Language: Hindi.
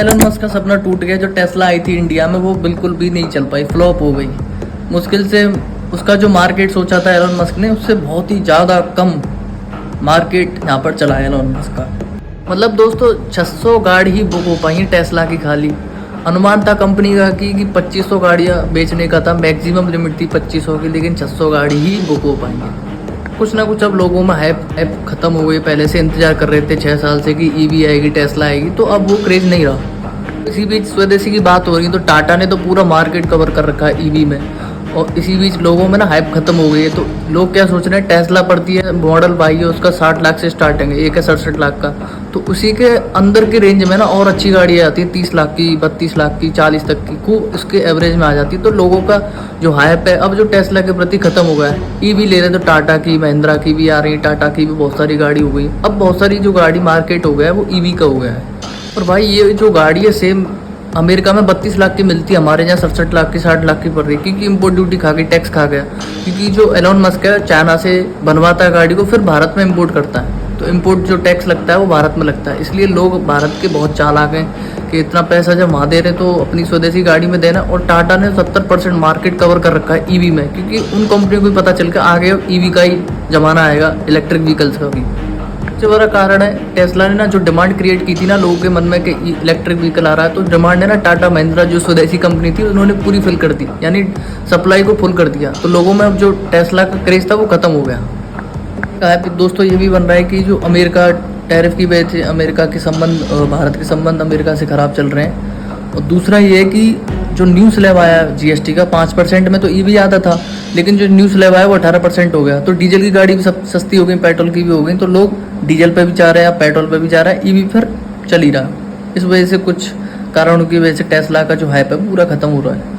एलन मस्क का सपना टूट गया। जो टेस्ला आई थी इंडिया में वो बिल्कुल भी नहीं चल पाई, फ्लॉप हो गई। मुश्किल से उसका जो मार्केट सोचा था एलन मस्क ने, उससे बहुत ही ज़्यादा कम मार्केट यहाँ पर चला है एलन मस्क का। मतलब दोस्तों 600 गाड़ी ही बुक हो पाई हैं टेस्ला की खाली। अनुमान था कंपनी का कि 2500 गाड़ियाँ बेचने का था, मैक्सिमम लिमिट थी 2500 की, लेकिन 600 गाड़ी ही बुक हो पाई हैं। कुछ ना कुछ अब लोगों में हाइप खत्म हो गई। पहले से इंतजार कर रहे थे 6 साल से कि ईवी आएगी, टेस्ला आएगी, तो अब वो क्रेज नहीं रहा। इसी बीच स्वदेशी की बात हो रही है तो टाटा ने तो पूरा मार्केट कवर कर रखा है ईवी में, और इसी बीच लोगों में ना हाइप खत्म हो गई है। तो लोग क्या सोच रहे हैं, टेस्ला पड़ती है, मॉडल बाई है उसका 60 लाख से स्टार्टिंग है, एक है 67 लाख का, तो उसी के अंदर की रेंज में ना और अच्छी गाड़ियाँ आती हैं 30 लाख की, 32 लाख की, 40 तक की, खूब इसके एवरेज में आ जाती है। तो लोगों का जो हाइप है अब जो टेस्ला के प्रति खत्म हो गया है। ईवी ले रहे तो टाटा की, महिंद्रा की भी आ रही है, टाटा की भी बहुत सारी गाड़ी हो गई। अब बहुत सारी जो गाड़ी मार्केट हो गया है वो ईवी का हो गया है। और भाई ये जो गाड़ी है सेम अमेरिका में 32 लाख की मिलती है, हमारे यहाँ 67 लाख की, 60 लाख की पड़ रही है, क्योंकि इम्पोर्ट ड्यूटी खा गई, टैक्स खा गया। क्योंकि जो एलोन मस्क है चाइना से बनवाता है गाड़ी को, फिर भारत में इम्पोर्ट करता है, तो इम्पोर्ट जो टैक्स लगता है वो भारत में लगता है। इसलिए लोग भारत के बहुत चालाक हैं कि इतना पैसा जब वहाँ दे रहे तो अपनी स्वदेशी गाड़ी में देना। और टाटा ने 70% मार्केट कवर कर रखा है ईवी में, क्योंकि उन कंपनियों को भी पता चल के आगे ईवी का ही जमाना आएगा, इलेक्ट्रिक व्हीकल्स का भी। सबसे बड़ा कारण है टेस्ला ने ना जो डिमांड क्रिएट की थी ना लोगों के मन में कि इलेक्ट्रिक व्हीकल आ रहा है, तो डिमांड है ना टाटा महिंद्रा जो स्वदेशी कंपनी थी उन्होंने पूरी फिल कर दी, यानी सप्लाई को फुल कर दिया। तो लोगों में अब जो टेस्ला का क्रेज था वो खत्म हो गया। दोस्तों ये भी बन रहा है कि जो अमेरिका टैरिफ की वजह से अमेरिका के संबंध, भारत के संबंध अमेरिका से ख़राब चल रहे हैं। और दूसरा ये है कि जो न्यू स्लैब आया जीएसटी का 5% में, तो ईवी आता था, लेकिन जो न्यू स्लैब आया वो 18% हो गया। तो डीजल की गाड़ी भी सब सस्ती हो गई, पेट्रोल की भी हो गई, तो लोग डीजल पे भी जा रहे हैं, पेट्रोल पे भी जा रहा है, ईवी फिर चल ही रहा। इस वजह से कुछ कारणों की वजह से टेस्ला का जो हाइप है पूरा खत्म हो रहा है।